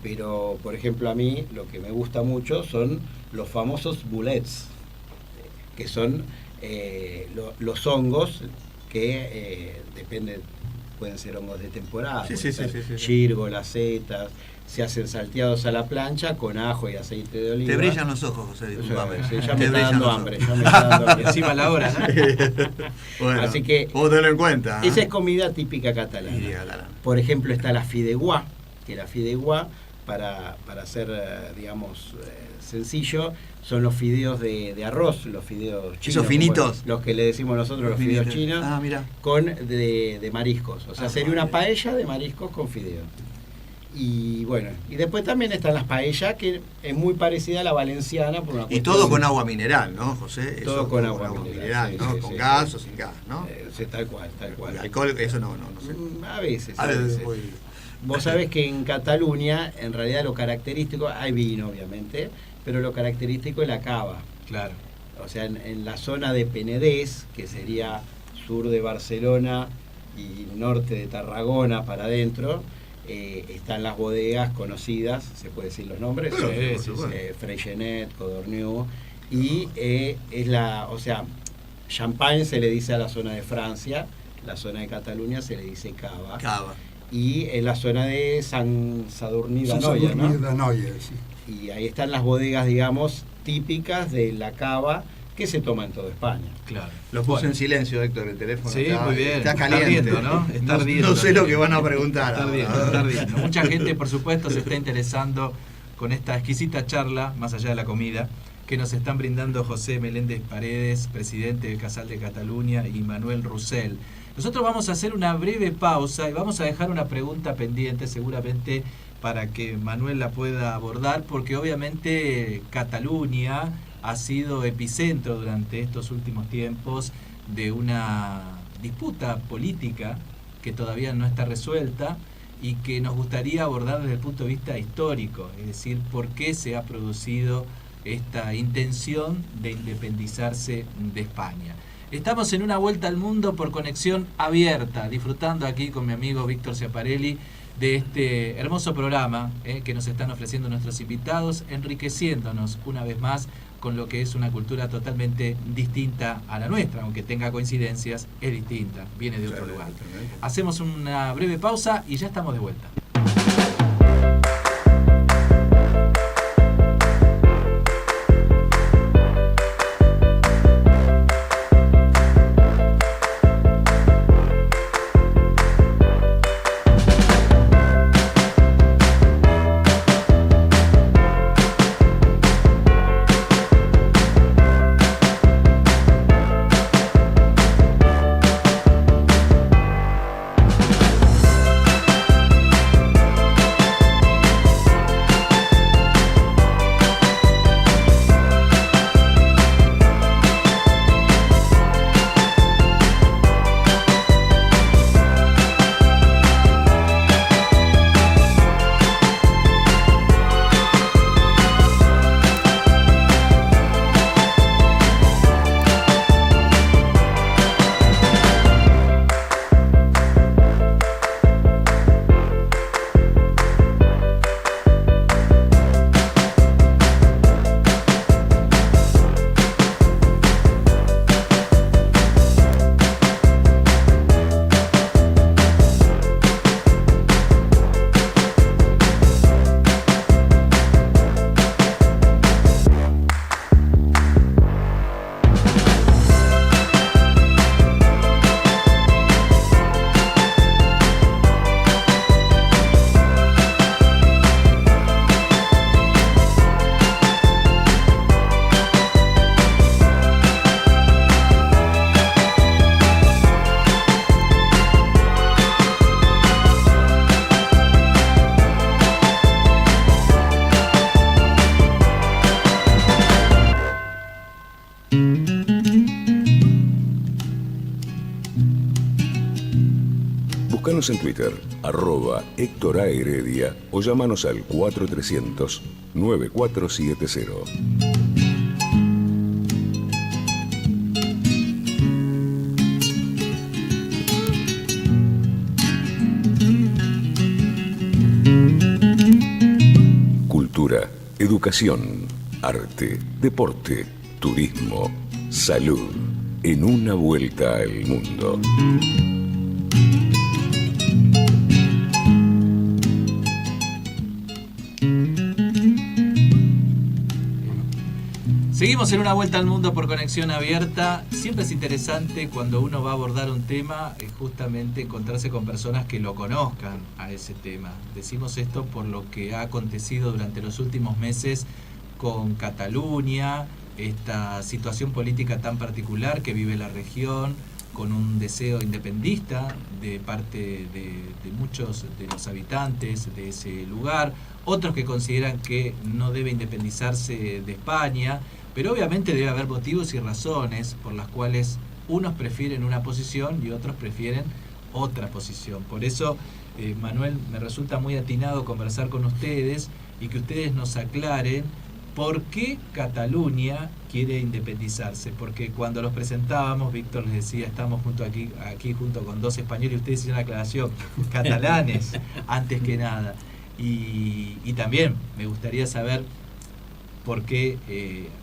Pero, por ejemplo, a mí lo que me gusta mucho son los famosos boulets, que son los hongos que depende, pueden ser hongos de temporada, Sí, pueden sí, ser sí, sí, sí. chírgolas, setas, se hacen salteados a la plancha con ajo y aceite de oliva. Te brillan los ojos, José, disculpame. Sí, ya Te me está brillan dando los hambre, ojos. ya me está dando hambre. Encima la hora, ¿no? Bueno, Así que vos tenlo en cuenta. esa es comida típica catalana. Y catalana. Por ejemplo, está la fideuà, que la fideuà, para hacer, digamos, sencillo, son los fideos de arroz, los fideos chinos. Esos finitos. Los que le decimos nosotros los fideos chinos, Ah, mira. con de mariscos. O sea, sería una paella de mariscos con fideos. Y bueno, y después también están las paellas, que es muy parecida a la valenciana. Por una Y cuestión- todo con agua mineral, ¿no, José? Todo Eso con agua mineral, sí, ¿no? sí, con sí, gas sí. o sin gas, ¿no? Sí, tal cual, tal cual. Y alcohol, eso no sé. A veces. A a ver, veces. muy- Vos sabés que en Cataluña, en realidad lo característico, hay vino obviamente, pero lo característico es la cava. Claro. O sea, en la zona de Penedès, que sería sur de Barcelona y norte de Tarragona para adentro, están las bodegas conocidas, se puede decir los nombres, Claro, sí, sí, sí. Freixenet, Codorniu, y es la, o sea, Champagne se le dice a la zona de Francia, la zona de Cataluña se le dice cava. Cava. Y en la zona de San Sadurní Son d'Anoia, ¿no? Sadurní d'Anoia, sí. Y ahí están las bodegas, digamos, típicas de la cava que se toma en toda España. Claro. Lo puse Bueno. en silencio, Héctor, el teléfono. Sí, está, muy bien. Está Está caliente. ardiendo, ¿no? Está ardiendo. No sé lo que van a preguntar. Está ahora. ardiendo, está ardiendo. Mucha gente, por supuesto, se está interesando con esta exquisita charla, más allá de la comida, que nos están brindando José Meléndez Paredes, presidente del Casal de Cataluña, y Manuel Roussel. Nosotros vamos a hacer una breve pausa y vamos a dejar una pregunta pendiente, seguramente para que Manuel la pueda abordar, porque obviamente Cataluña ha sido epicentro durante estos últimos tiempos de una disputa política que todavía no está resuelta y que nos gustaría abordar desde el punto de vista histórico, es decir, por qué se ha producido esta intención de independizarse de España. Estamos en una vuelta al mundo por conexión abierta, disfrutando aquí con mi amigo Víctor Schiaparelli de este hermoso programa que nos están ofreciendo nuestros invitados, enriqueciéndonos una vez más con lo que es una cultura totalmente distinta a la nuestra, aunque tenga coincidencias, es distinta, viene de otro lugar. Hacemos una breve pausa y ya estamos de vuelta. Búscanos en Twitter, @Héctor A. Heredia, o llámanos al 4300-9470. Cultura, educación, arte, deporte, turismo, salud, en una vuelta al mundo. Seguimos en una vuelta al mundo por conexión abierta. Siempre es interesante cuando uno va a abordar un tema, justamente encontrarse con personas que lo conozcan a ese tema. Decimos esto por lo que ha acontecido durante los últimos meses con Cataluña, esta situación política tan particular que vive la región, con un deseo independentista de parte de muchos de los habitantes de ese lugar, otros que consideran que no debe independizarse de España, pero obviamente debe haber motivos y razones por las cuales unos prefieren una posición y otros prefieren otra posición. Por eso, Manuel, me resulta muy atinado conversar con ustedes y que ustedes nos aclaren por qué Cataluña quiere independizarse. Porque cuando los presentábamos, Víctor les decía, estamos aquí junto con dos españoles, y ustedes hicieron la aclaración, catalanes, antes que nada. Y también me gustaría saber por qué,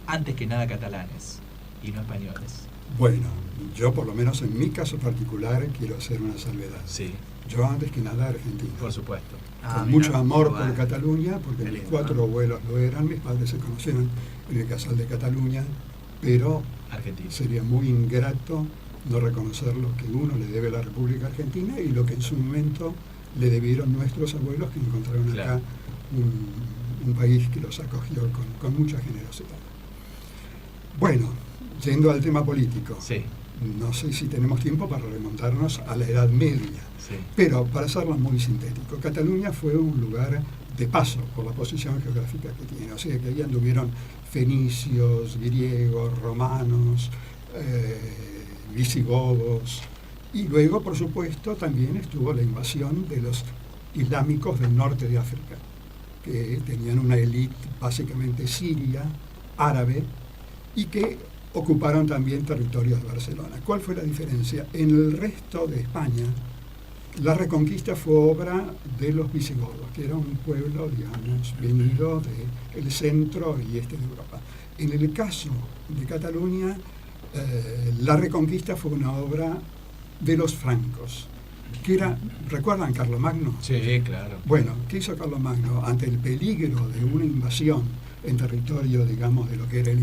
antes que nada, catalanes y no españoles. Bueno, yo por lo menos en mi caso particular quiero hacer una salvedad. Sí. Yo antes que nada argentino. Por supuesto. Con mucho amor por Cataluña, porque mis 4 abuelos lo eran, mis padres se conocieron en el Casal de Cataluña, pero Argentina. Sería muy ingrato no reconocer lo que uno le debe a la República Argentina y lo que en su momento le debieron nuestros abuelos, que encontraron acá un país que los acogió con mucha generosidad. Bueno, yendo al tema político, sí. No sé si tenemos tiempo para remontarnos a la Edad Media, sí. Pero para hacerlo muy sintético, Cataluña fue un lugar de paso por la posición geográfica que tiene, o sea que ahí anduvieron fenicios, griegos, romanos, visigodos, y luego, por supuesto, también estuvo la invasión de los islámicos del norte de África, que tenían una élite básicamente siria, árabe, y que ocuparon también territorios de Barcelona. ¿Cuál fue la diferencia? En el resto de España, la reconquista fue obra de los visigodos, que era un pueblo, digamos, venido del centro y este de Europa. En el caso de Cataluña, la reconquista fue una obra de los francos, que era, ¿recuerdan Carlomagno? Sí, claro. Bueno, ¿qué hizo Carlomagno? Ante el peligro de una invasión en territorio, digamos, de lo que era el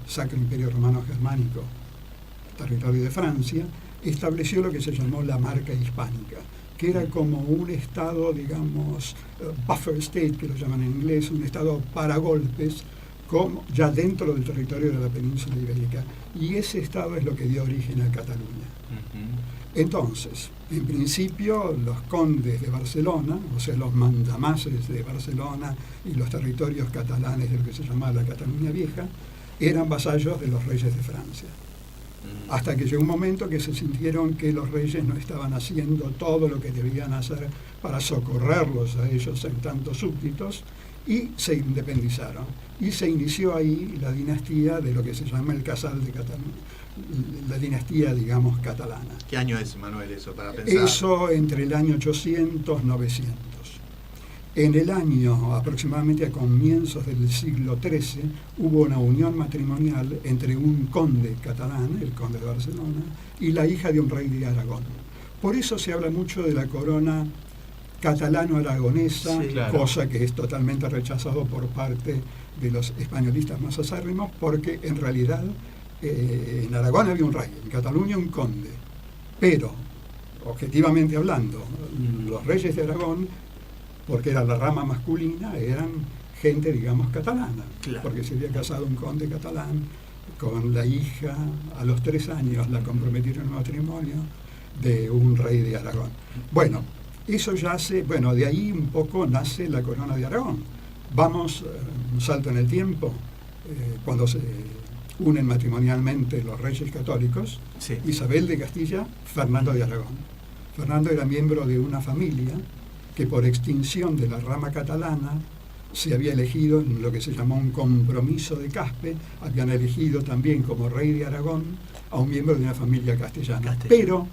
Sacro Imperio Romano Germánico, territorio de Francia, estableció lo que se llamó la Marca Hispánica, que era como un estado, digamos, buffer state, que lo llaman en inglés, un estado para golpes, como ya dentro del territorio de la península ibérica. Y ese estado es lo que dio origen a Cataluña. Entonces, en principio, los condes de Barcelona, o sea, los mandamases de Barcelona y los territorios catalanes de lo que se llamaba la Cataluña Vieja, eran vasallos de los reyes de Francia. Hasta que llegó un momento que se sintieron que los reyes no estaban haciendo todo lo que debían hacer para socorrerlos a ellos en tantos súbditos, y se independizaron. Y se inició ahí la dinastía de lo que se llama el Casal de Cataluña, la dinastía, digamos, catalana. ¿Qué año es, Manuel, eso, para pensar? Eso entre el año 800 y 900. En el año, aproximadamente a comienzos del siglo XIII, hubo una unión matrimonial entre un conde catalán, el conde de Barcelona, y la hija de un rey de Aragón. Por eso se habla mucho de la corona catalano-aragonesa, sí, claro, cosa que es totalmente rechazado por parte de los españolistas más acérrimos, porque en realidad en Aragón había un rey, en Cataluña un conde, pero objetivamente hablando, los reyes de Aragón, porque era la rama masculina, eran gente, digamos, catalana, claro, porque se había casado un conde catalán con la hija, a los 3 años la comprometieron en matrimonio de un rey de Aragón. Bueno, eso yace, bueno, de ahí un poco nace la corona de Aragón. Vamos, un salto en el tiempo, cuando se unen matrimonialmente los reyes católicos, sí, Isabel de Castilla, Fernando de Aragón. Fernando era miembro de una familia que por extinción de la rama catalana se había elegido en lo que se llamó un compromiso de Caspe, habían elegido también como rey de Aragón a un miembro de una familia castellana. Pero,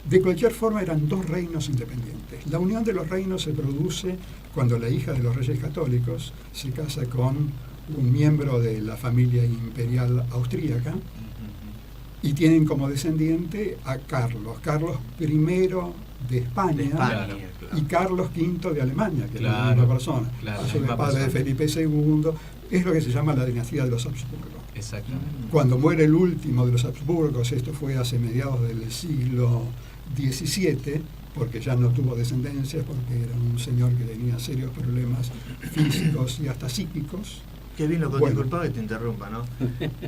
de cualquier forma, eran dos reinos independientes. La unión de los reinos se produce cuando la hija de los reyes católicos se casa con un miembro de la familia imperial austríaca y tienen como descendiente a Carlos I de España, Claro. y Carlos V de Alemania, que Claro, es la misma persona, claro, a su la vez misma padre de persona. Felipe II, es lo que se llama la dinastía de los Habsburgo. Exactamente. Cuando muere el último de los Habsburgos, esto fue hace mediados del siglo XVII, porque ya no tuvo descendencia, porque era un señor que tenía serios problemas físicos y hasta psíquicos. Qué bien lo Bueno. disculpa que te interrumpa, ¿no?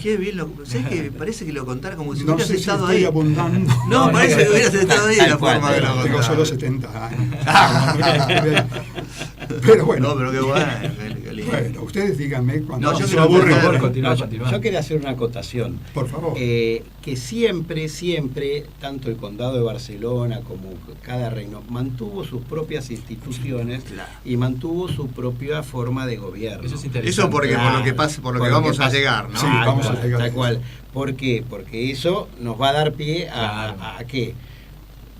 Qué bien lo. ¿Sabes que parece que lo contara como si No hubieras sé si estado estoy ahí? abundando. No, parece que hubieras estado ahí Tal la cual, forma de lo Tengo contara. solo 70 años. Pero bueno, No, pero qué bueno, qué lindo. bueno, ustedes díganme cuando No, yo se quiero aburren. empezar. Continúa. Yo quería hacer una acotación. Por favor. Que siempre, tanto el condado de Barcelona como cada reino, mantuvo sus propias instituciones Claro. y mantuvo su propia forma de gobierno. Eso es interesante. Eso porque por lo que Claro, pasa, por lo por que lo vamos que a pasa. llegar, ¿no? Sí, vamos a llegar a Tal eso. cual. ¿Por qué? Porque eso nos va a dar pie Claro. a que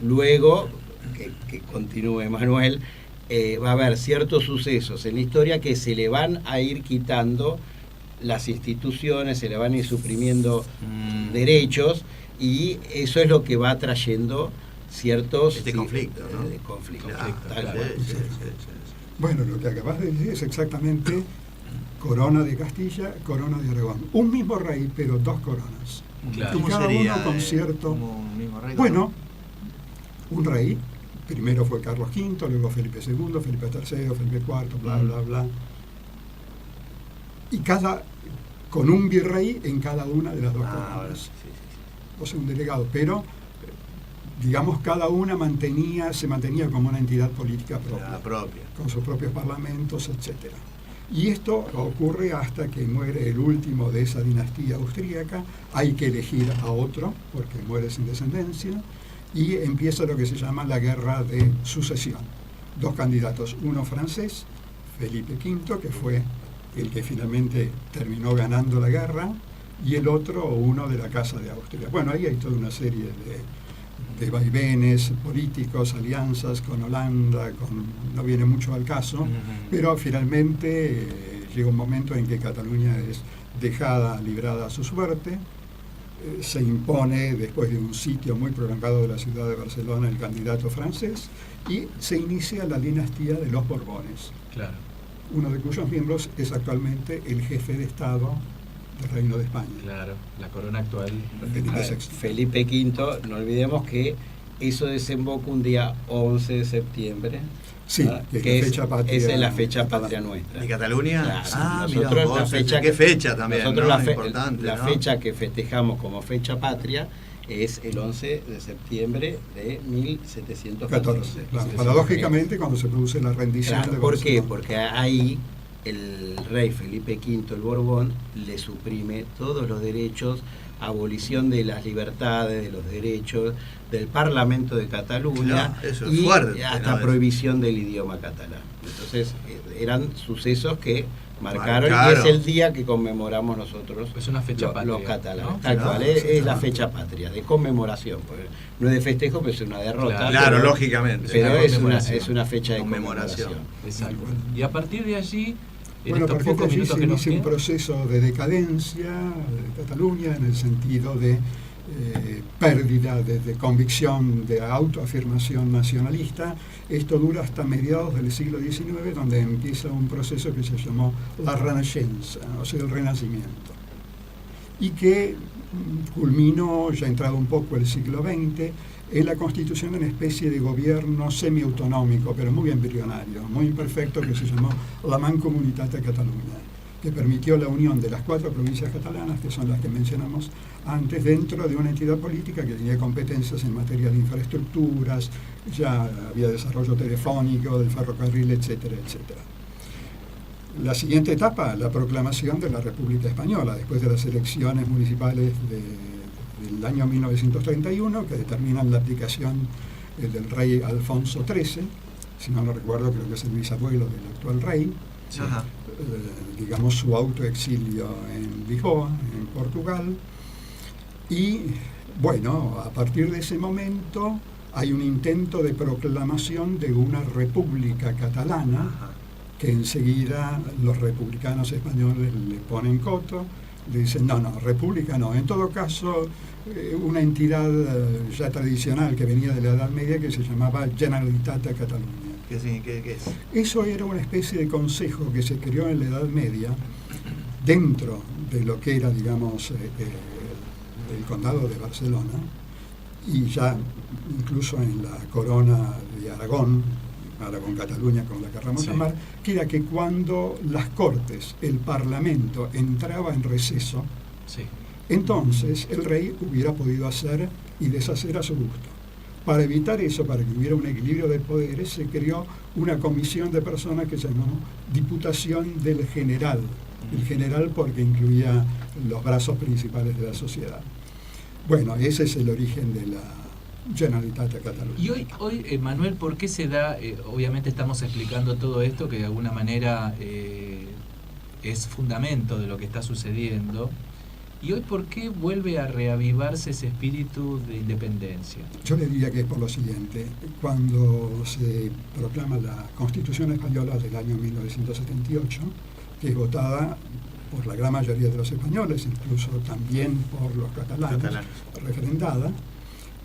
luego, que continúe Manuel, va a haber ciertos sucesos en la historia que se le van a ir quitando las instituciones, se le van a ir suprimiendo derechos, y eso es lo que va trayendo ciertos Conflicto, ¿no? conflictos. Claro, Tal sí, cual. sí. Bueno, lo que acabas de decir es exactamente corona de Castilla, corona de Aragón. Un mismo rey, pero dos coronas. Claro. Y ¿Cómo cada sería, uno con cierto... como un mismo rey? Bueno, un rey, primero fue Carlos V, luego Felipe II, Felipe III, Felipe IV, bla, bla, bla. Y con un virrey en cada una de las dos Ah, coronas. sí, sí. O sea, un delegado, pero digamos cada una se mantenía como una entidad política propia, La propia. con sus propios parlamentos, etcétera. Y esto ocurre hasta que muere el último de esa dinastía austríaca, hay que elegir a otro, porque muere sin descendencia, y empieza lo que se llama la guerra de sucesión. Dos candidatos, uno francés, Felipe V, que fue el que finalmente terminó ganando la guerra, y el otro, uno de la Casa de Austria. Bueno, ahí hay toda una serie de vaivenes políticos, alianzas con Holanda, no viene mucho al caso, pero finalmente llega un momento en que Cataluña es dejada, librada a su suerte. Se impone, después de un sitio muy prolongado de la ciudad de Barcelona, el candidato francés, y se inicia la dinastía de los Borbones, Claro. uno de cuyos miembros es actualmente el jefe de Estado del Reino de España. Claro, la corona actual. Felipe A ver, VI. Felipe V, no olvidemos que eso desemboca un día 11 de septiembre, Sí, ¿verdad? que es la fecha patria. esa es la fecha patria nuestra. ¿De Cataluña? Claro, Ah, mirá nosotros vos, la fecha qué fecha también, nosotros ¿no? la, Importante, la ¿no? fecha que festejamos como fecha patria es el 11 de septiembre de 1714. 14, claro. Sí, Paradójicamente, cuando se produce la rendición Claro, de ¿por qué? Barcelona. Porque ahí el rey Felipe V, el Borbón, le suprime todos los derechos, abolición de las libertades, de los derechos, del Parlamento de Cataluña, Claro, eso es y fuerte, hasta ¿no? prohibición del idioma catalán. Entonces eran sucesos que marcaron, Marcaron. y es el día que conmemoramos nosotros Es una fecha patria, los catalanes. ¿no? Tal Claro, cual, es la exactamente. fecha patria, de conmemoración. Porque no es de festejo, pero es una derrota. Claro, pero- lógicamente. Pero Una es conmemoración. una fecha de Conmemoración. conmemoración. Exacto. Y a partir de allí, en Bueno, a estos partir de pocos allí minutos se que nos inicia un quedan, proceso de decadencia de Cataluña en el sentido de pérdida de convicción, de autoafirmación nacionalista. Esto dura hasta mediados del siglo XIX, donde empieza un proceso que se llamó la Renaixença, o sea, el Renacimiento, y que culminó, ya entrado un poco el siglo XX, en la constitución de una especie de gobierno semiautonómico, pero muy embrionario, muy imperfecto, que se llamó la Mancomunitat Catalunya, que permitió la unión de las 4 provincias catalanas, que son las que mencionamos antes, dentro de una entidad política que tenía competencias en materia de infraestructuras, ya había desarrollo telefónico, del ferrocarril, etcétera, etcétera. La siguiente etapa, la proclamación de la República Española, después de las elecciones municipales del año 1931, que determinan la aplicación el del rey Alfonso XIII, si no lo recuerdo, creo que es el bisabuelo del actual rey. Ajá. Digamos, su autoexilio en Lisboa, en Portugal. Y bueno, a partir de ese momento hay un intento de proclamación de una república catalana, Ajá. que enseguida los republicanos españoles le ponen coto, le dicen no, república no. En todo caso, una entidad ya tradicional que venía de la Edad Media que se llamaba Generalitat de Catalunya. ¿Qué es? Eso era una especie de consejo que se creó en la Edad Media dentro de lo que era, digamos, el condado de Barcelona, y ya incluso en la corona de Aragón, Cataluña, como la querramos llamar, que era que cuando las Cortes, el Parlamento, entraba en receso, entonces el rey hubiera podido hacer y deshacer a su gusto. Para evitar eso, para que hubiera un equilibrio de poderes, se creó una comisión de personas que se llamó Diputación del General. El general porque incluía los brazos principales de la sociedad. Bueno, ese es el origen de la Generalitat de Cataluña. Y hoy Manuel, ¿por qué se da? Obviamente estamos explicando todo esto que de alguna manera es fundamento de lo que está sucediendo. ¿Y hoy por qué vuelve a reavivarse ese espíritu de independencia? Yo le diría que es por lo siguiente. Cuando se proclama la Constitución Española del año 1978, que es votada por la gran mayoría de los españoles, incluso también por los catalanes, referendada,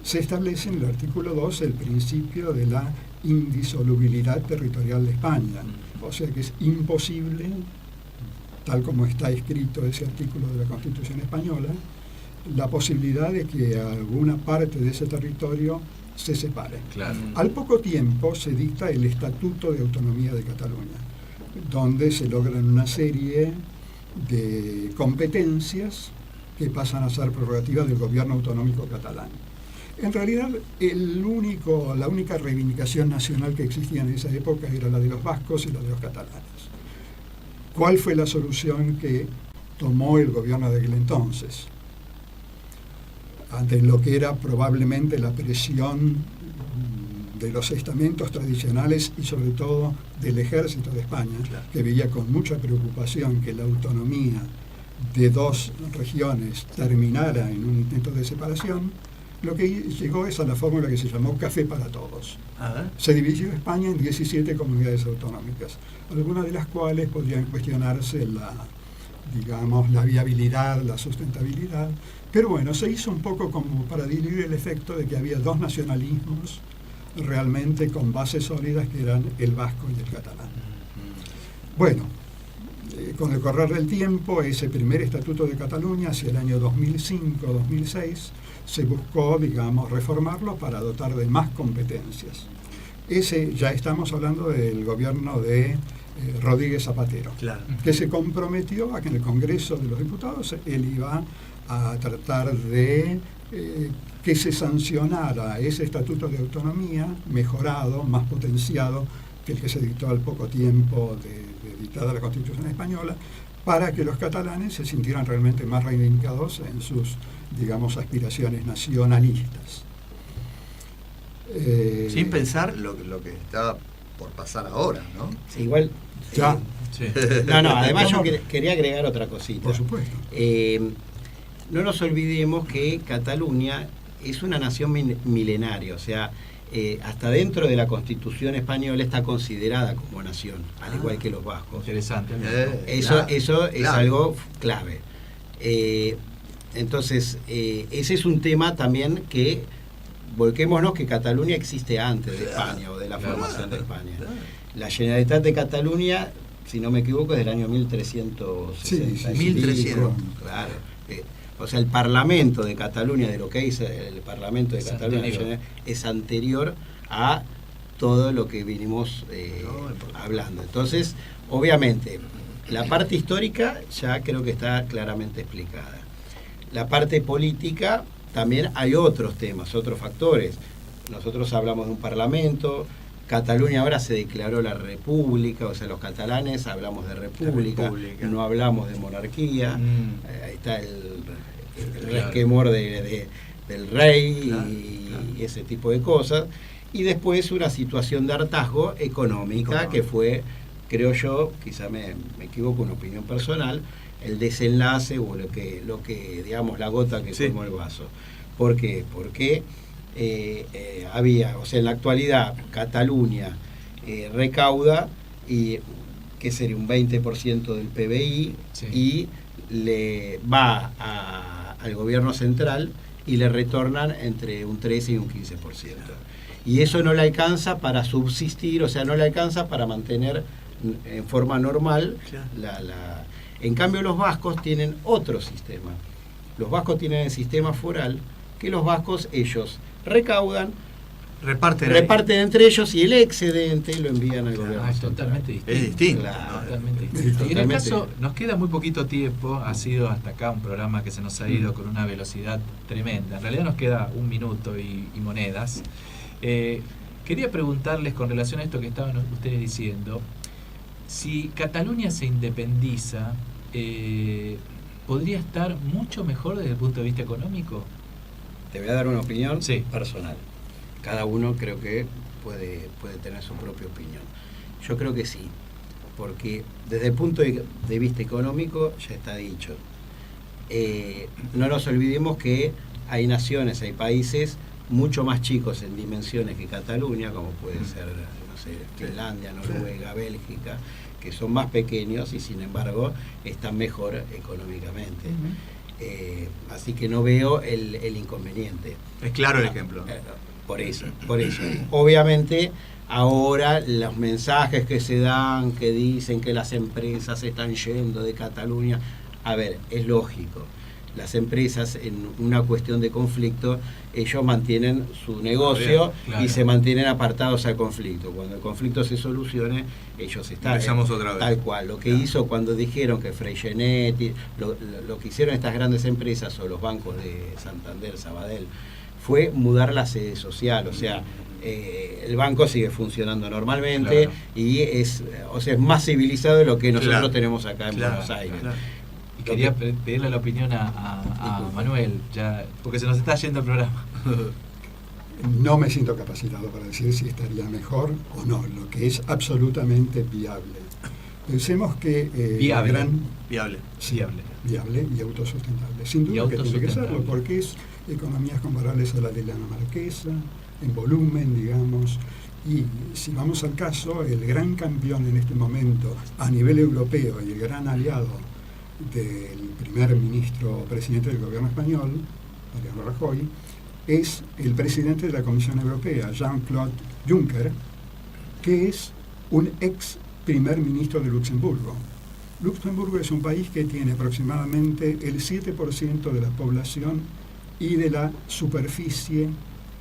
se establece en el artículo 2 el principio de la indisolubilidad territorial de España. O sea que es imposible, tal como está escrito ese artículo de la Constitución Española, la posibilidad de que alguna parte de ese territorio se separe. Claro. Al poco tiempo se dicta el Estatuto de Autonomía de Cataluña, donde se logran una serie de competencias que pasan a ser prerrogativas del gobierno autonómico catalán. En realidad, la única reivindicación nacional que existía en esa época era la de los vascos y la de los catalanes. ¿Cuál fue la solución que tomó el gobierno de aquel entonces? Ante lo que era probablemente la presión de los estamentos tradicionales y sobre todo del ejército de España, que veía con mucha preocupación que la autonomía de dos regiones terminara en un intento de separación, lo que llegó es a la fórmula que se llamó Café para Todos. Se dividió España en 17 comunidades autonómicas, algunas de las cuales podrían cuestionarse la viabilidad, la sustentabilidad, pero bueno, se hizo un poco como para diluir el efecto de que había dos nacionalismos realmente con bases sólidas que eran el vasco y el catalán. Bueno, con el correr del tiempo, ese primer Estatuto de Cataluña, hacia el año 2005-2006, se buscó, digamos, reformarlo para dotar de más competencias. Ya estamos hablando del gobierno de Rodríguez Zapatero, que se comprometió a que en el Congreso de los Diputados él iba a tratar de que se sancionara ese Estatuto de Autonomía mejorado, más potenciado que el que se dictó al poco tiempo de dictada la Constitución Española, para que los catalanes se sintieran realmente más reivindicados en sus, digamos, aspiraciones nacionalistas. Sin pensar lo que está por pasar ahora, ¿no? Sí, igual... Ya. Sí. No, además yo quería agregar otra cosita. Por supuesto. No nos olvidemos que Cataluña es una nación milenaria, o sea, hasta dentro de la Constitución española está considerada como nación, al igual que los vascos. Interesante. Eso es algo clave. Entonces, ese es un tema también que, volquémonos que Cataluña existe antes de España o de la formación de España. La Generalitat de Cataluña, si no me equivoco, es del año 1360. 1300. Claro. O sea, el Parlamento de Cataluña, de lo que es el Parlamento de Cataluña, es anterior a todo lo que vinimos hablando. Entonces, obviamente, la parte histórica ya creo que está claramente explicada. La parte política, también hay otros temas, otros factores. Nosotros hablamos de un Parlamento, Cataluña ahora se declaró la república, o sea, los catalanes hablamos de república. No hablamos de monarquía. Ahí está el resquemor del rey y ese tipo de cosas. y después una situación de hartazgo económica que fue, creo yo, quizá me equivoco, una opinión personal, el desenlace o lo que digamos, la gota que colmó el vaso. ¿Por qué? Porque había, o sea, en la actualidad Cataluña recauda y que sería un 20% del PBI, y le va al gobierno central y le retornan entre un 13 y un 15%. Y eso no le alcanza para subsistir, o sea, no le alcanza para mantener en forma normal En cambio, los vascos tienen otro sistema. Los vascos tienen el sistema foral, que los vascos, ellos recaudan, reparten entre ellos y el excedente lo envían al gobierno. Es totalmente distinto. Es distinto. Claro, totalmente distinto. Y en el caso, nos queda muy poquito tiempo, ha sido hasta acá un programa que se nos ha ido con una velocidad tremenda. En realidad nos queda 1 minuto y monedas. Quería preguntarles con relación a esto que estaban ustedes diciendo, si Cataluña se independiza, ¿podría estar mucho mejor desde el punto de vista económico? Te voy a dar una opinión personal. Cada uno creo que puede tener su propia opinión. Yo creo que sí, porque desde el punto de vista económico ya está dicho. No nos olvidemos que hay naciones, hay países mucho más chicos en dimensiones que Cataluña, como puede ser, no sé, Finlandia, Noruega, Bélgica, que son más pequeños y sin embargo están mejor económicamente. Así que no veo el inconveniente. Es claro el ejemplo. Por eso. Obviamente, ahora los mensajes que se dan, que dicen que las empresas están yendo de Cataluña, a ver, es lógico. Las empresas, en una cuestión de conflicto, ellos mantienen su negocio y se mantienen apartados al conflicto. Cuando el conflicto se solucione, ellos están. Empezamos otra vez. Tal cual. Lo que hizo cuando dijeron que Freixenet, lo que hicieron estas grandes empresas o los bancos de Santander, Sabadell, fue mudar la sede social. O sea, el banco sigue funcionando normalmente y es más civilizado de lo que nosotros tenemos acá en Buenos Aires. Y quería pedirle la opinión a Manuel, ya, porque se nos está yendo el programa. No me siento capacitado para decir si estaría mejor o no, lo que es absolutamente viable. Pensemos que viable y autosustentable. Sin duda que tiene que serlo, porque es economías comparables a la de la Dinamarquesa, en volumen, digamos. Y si vamos al caso, el gran campeón en este momento a nivel europeo y el gran aliado del primer ministro presidente del gobierno español, Mariano Rajoy, es el presidente de la Comisión Europea, Jean-Claude Juncker, que es un ex primer ministro de Luxemburgo. Luxemburgo es un país que tiene aproximadamente el 7% de la población y de la superficie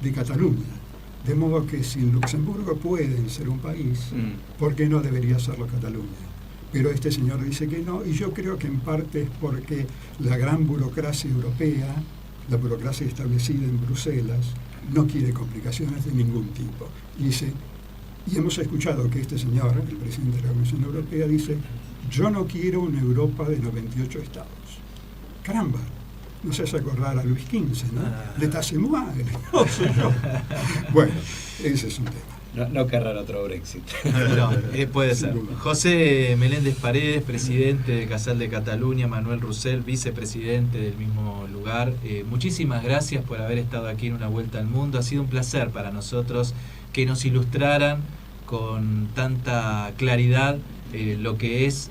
de Cataluña. De modo que si Luxemburgo pueden ser un país, ¿por qué no debería serlo Cataluña? Pero este señor dice que no, y yo creo que en parte es porque la gran burocracia europea, la burocracia establecida en Bruselas, no quiere complicaciones de ningún tipo. Y hemos escuchado que este señor, el presidente de la Comisión Europea, dice: yo no quiero una Europa de 98 estados. Caramba, no se hace acordar a Luis XV, ¿no? L'État c'est moi. Bueno, ese es un tema. No querrán otro Brexit. No, puede ser. José Meléndez Paredes, presidente de Casal de Cataluña, Manuel Roussel, vicepresidente del mismo lugar. Muchísimas gracias por haber estado aquí en Una Vuelta al Mundo. Ha sido un placer para nosotros que nos ilustraran con tanta claridad lo que es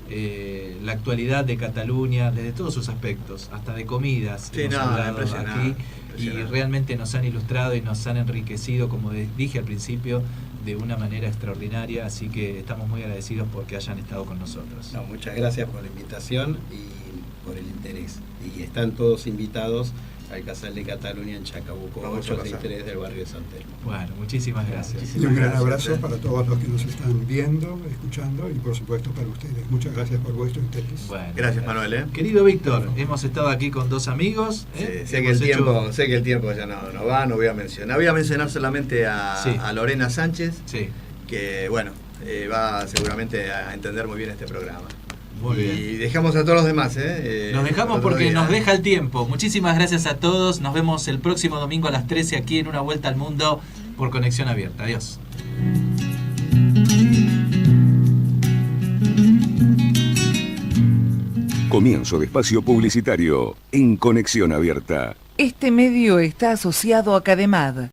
la actualidad de Cataluña desde todos sus aspectos, hasta de comidas. Hemos hablado aquí y realmente nos han ilustrado y nos han enriquecido, como dije al principio, de una manera extraordinaria, así que estamos muy agradecidos porque hayan estado con nosotros. Muchas gracias por la invitación y por el interés. Y están todos invitados al Casal de Cataluña en Chacabuco 863 del barrio de San Telmo. Bueno, muchísimas gracias. Y un gran abrazo para todos los que nos están viendo, escuchando y por supuesto para ustedes. Muchas gracias por vuestro interés. Bueno, gracias, Manuel. Querido Víctor, hemos estado aquí con dos amigos. Sé que el tiempo ya no va, no voy a mencionar. Voy a mencionar solamente a Lorena Sánchez, que bueno, va seguramente a entender muy bien este programa. Muy bien. Y dejamos a todos los demás. Nos dejamos porque nos deja el tiempo. Muchísimas gracias a todos. Nos vemos el próximo domingo a las 13 aquí en Una Vuelta al Mundo. por Conexión Abierta. Adiós. Comienzo de espacio publicitario en Conexión Abierta. Este medio está asociado a Cademad,